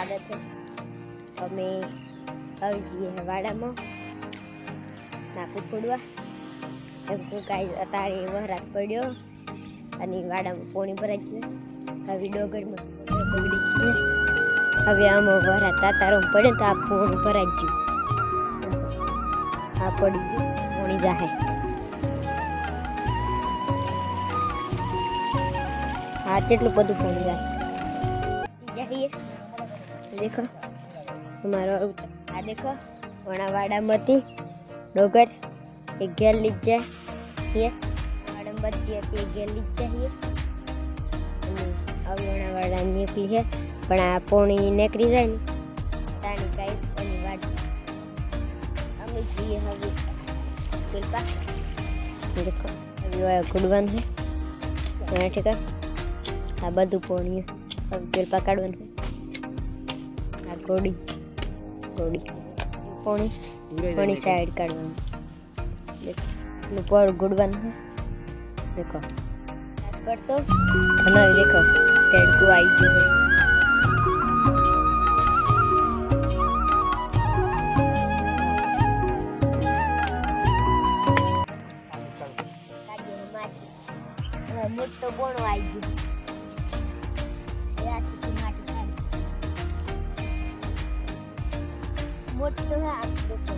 स्वागत है। अमे આવી જઈએ વાડામાં નાકું ફોડવા એમ તો કાંઈ અત્યારે વરાત પડ્યો અને વાડામાં પોણી ભરાઈ ગયું. હવે ડોગરમાં બગડી છે. હવે આમાં વરાત તાતારો પડે તો આ પોણી ભરાઈ ગયું. આ પડી ગયું પોણી જાહે. હા કેટલું બધું પોણી જાય. देखो हमारा आ देखो वणावाड़ामती डोगर एक गेल लीजिए ये वाड़ामती एक गेल लीजिए अब वणावाड़ा निकली है पण आ पोणी निकली जाए ने तानी काई अनि वाट અમે જઈએ હવે પેલપા देखो अभी वो गुडवन है यहाँ ठीक है आ બધું પોણી अब પેલપા કાઢવાનું है गोड़ी गोड़ी पानी साइड काटवाना देखो ऊपर गुड़वाना है देखो पर तो बना देखो टेड को आई गई है मोटो बोनो आई गई मोटो है आप देखो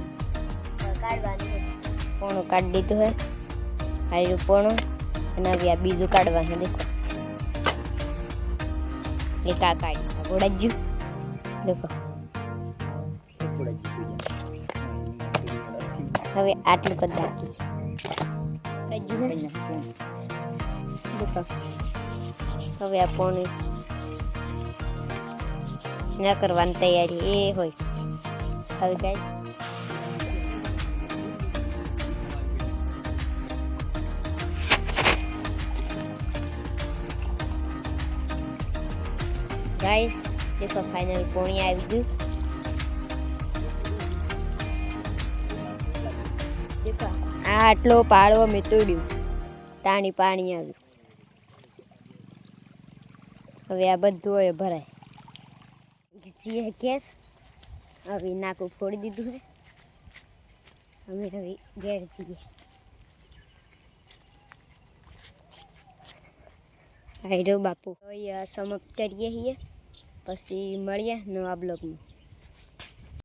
काढવાનું છે પોણો કાઢી દીધું है આયરું પોણો અને હવે આ બીજું કાઢવાનું દેખો એક આ કાઢી ગોળાજ્યું દેખો હવે આટલું કદ બાકી ગોળાજ્યું દેખો હવે આ પોણી ના કરવાની તૈયારી એ હોય હવે ગાઈસ देखो फाइनल पोणी આવી ગયું देखो આ આટલો પાળવો મેં તોડ્યું તાણી પાણી આવ્યું હવે આ બધું હોય ભરાય ઘીચીએ કેર अभी नाकू फोड़ दीधु है हमें अभी घेर दिए आइरो बापू तो ये समाप्त करिए ही पसी મળીએ નવા બ્લોગમાં।